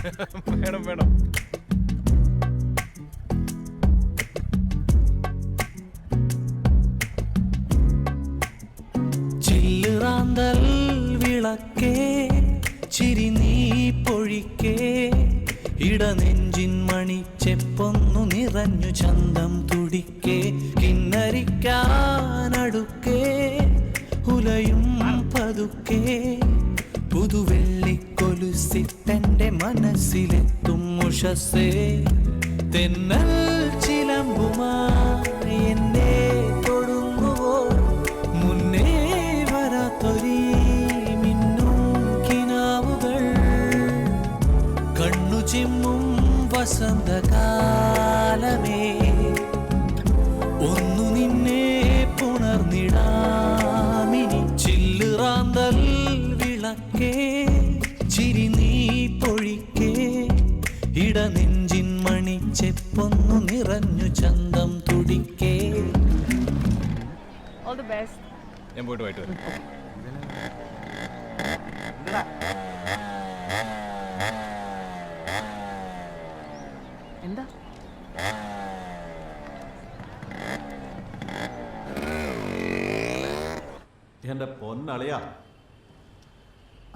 വേണം വേണം. ചില്ലുറാന്തൽ വിളക്കേ ചിരി നീ പൊഴിക്കേ ഇടനെഞ്ചിൻ മണിച്ചെപ്പൊന്നു നിറഞ്ഞു ചന്തം തുടിക്കേ കിന്നരിക്കാനടുക്കേ ഉലയും പതുക്കേ പുതുവെള്ളിക്കൊലുസിട്ടെന്റെ മനസ്സിലെത്തും ഉഷസ്സേ തെന്നൽ ചിലമ്പുമായി എന്നെ തൊടുന്നുവോ മുന്നേ വരാത്തൊരീ മിന്നും കിനാവുകൾ കണ്ണു ചിമ്മും വസന്തകാലമേ ഒന്നു നിന്നെ പുണർന്നിടാമിനി ചില്ലുറാന്തൽ വിളക്കേ ചിരി നീ പൊഴിക്കേ ഇടനെഞ്ചിൻ മണിച്ചെപ്പൊന്നു നിറഞ്ഞു ചന്തം തുടിക്കേ. All the best. ഞാൻ പോയിട്ട് വൈകിട്ട് വരാം. എന്താ എൻ്റെ പൊന്നളിയാ,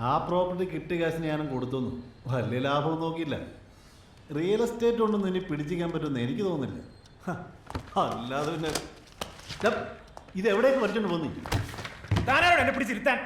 ആ പ്രോപ്പർട്ടി കിട്ടിയ കാശിന് ഞാനും കൊടുത്തൊന്നു വലിയ ലാഭം നോക്കിയില്ല. റിയൽ എസ്റ്റേറ്റ് കൊണ്ടൊന്നും ഇനി പിടിച്ചിക്കാൻ പറ്റുമെന്ന് എനിക്ക് തോന്നുന്നില്ല. അല്ലാതെ പിന്നെ ഇത് എവിടേക്ക് വരച്ചോണ്ട് പോന്നി? താനാരോട് എന്നെ പിടിച്ചിരുത്താൻ?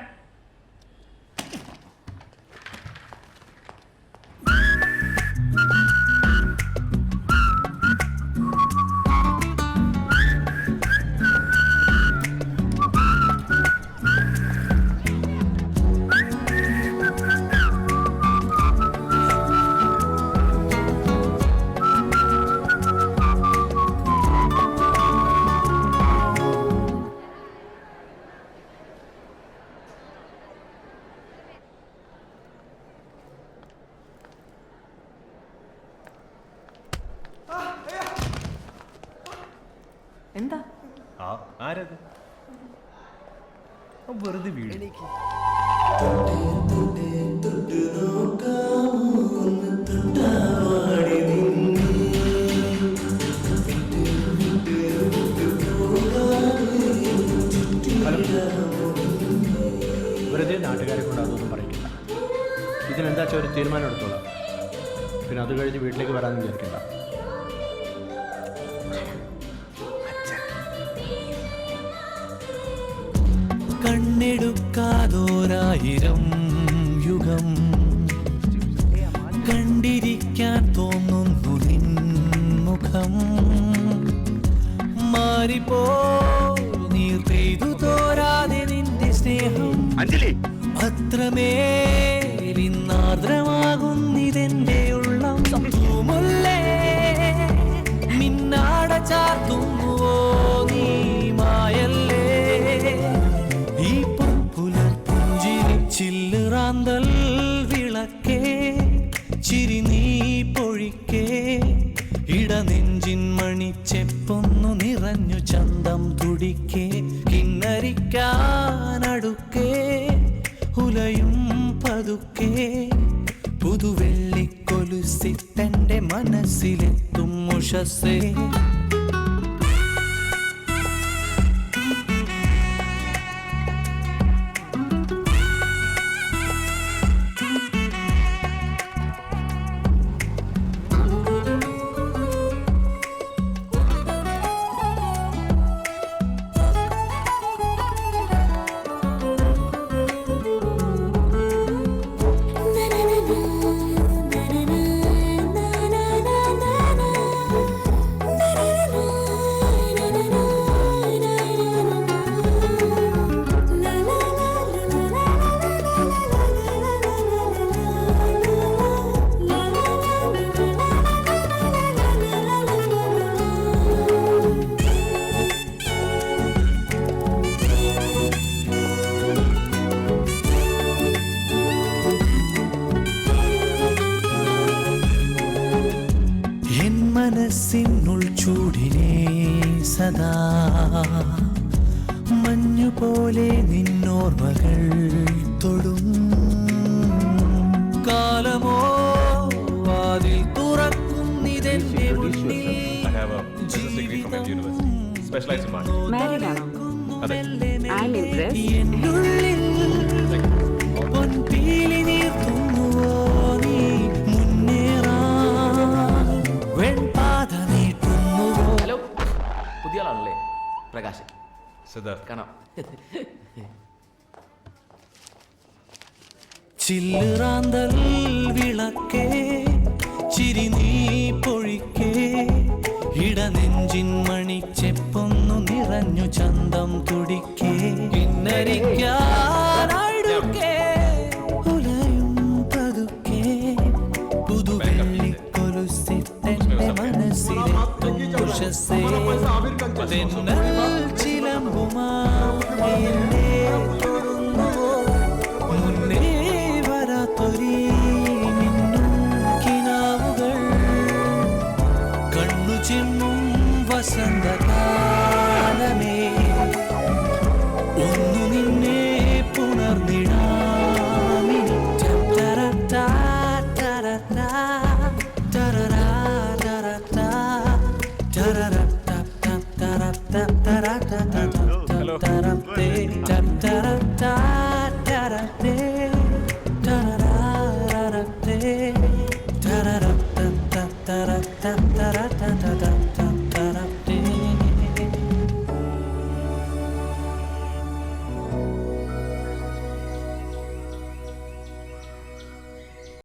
എന്താ ആരത്? വെറുതെ വീട്. വെറുതെ നാട്ടുകാരെ കൊണ്ട് അതൊന്നും പറയിക്കില്ല. ഇതിനെന്താ വെച്ചാൽ ഒരു തീരുമാനം എടുത്തോളാം. പിന്നെ അത് കഴിഞ്ഞ് വീട്ടിലേക്ക് വരാമെന്ന് വിചാരിക്കണ്ട. കണ്ണെടുക്കാതോരായിരം യുഗം കണ്ടിരിക്കാൻ തോന്നുന്നു നിൻമുഖം മാറിപ്പോ നീർ പെയ്തു തോരാതെ നിന്റെ സ്നേഹം അത്രമേലിന്നാർദ്രമാകുന്നിതെന്റെ ഉള്ളം മുല്ലേ മിന്നാട ചാർത്തുന്നുവോ നീ മായല്ലേ ഈ പുലർപ്പുഞ്ചിരി ചില്ലുറാന്തൽ വിളക്കേ ചിരി നീ പൊഴിക്കേ ഇടനെഞ്ചിൻ മണിച്ചെപ്പൊന്നു നിറഞ്ഞു ചന്തം തുടിക്കേ കിന്നരിക്കാനടുക്കേ ഉലയും പതുക്കേ പുതുവെള്ളിക്കൊലുസിട്ടെന്റെ മനസ്സിലെത്തും ഉഷസ്സേ മനസ്സിനുൾ ചൂടിനെ സദാ മഞ്ഞുപോലെ നിന്നോർമ്മകൾ തൊടും കാലമോ യൂണിവേഴ്സിറ്റി സ്പെഷ്യലൈസ്ഡ് മാർക്കറ്റിംഗ്. മാരീഡ് ആണോ? അതെ. I M impressed. എന്നുള്ളിൽ പൊൻപീലി നീർത്തുന്നുവോ നീ മുന്നേറാൻ വെൺപാത നീട്ടുന്നുവോ. ഹലോ, പുതിയ ആളാണല്ലേ? പ്രകാശ്. സിദ്ധാർത്ഥ്. കാണാം. ചില്ലുറാന്തൽ വിളക്കേ ചിരി നീ പൊഴിക്കേ ഇടനെഞ്ചിൻ മണിച്ചെപ്പൊന്നു നിറഞ്ഞു ചന്തം തുടിക്കേ ഇന്നരിക്കാനടുക്കേ ഉലയും പതുക്കേ പുതുവെള്ളിക്കൊലുസിട്ടെന്റെ മനസ്സിലെത്തും ഉഷസ്സേ തെന്നൽ ചിലമ്പുമായി എന്നെ തൊടുന്നുവോ മുന്നേ വരാത്തൊരീ മിന്നും കിനാവുകൾ കണ്ണു ചിമ്മും വസന്തകാലമേ ഒന്നു നിന്നെ പുണർന്നിടാമി ടരടാ ടരടാ ടരടാ ടരടാ ടരടാ ടരടാ ടരടാ ടരടേ ടരടാ ടരടേ ടരടാ ടരടേ ടരടാ ടരടാ ടരടാ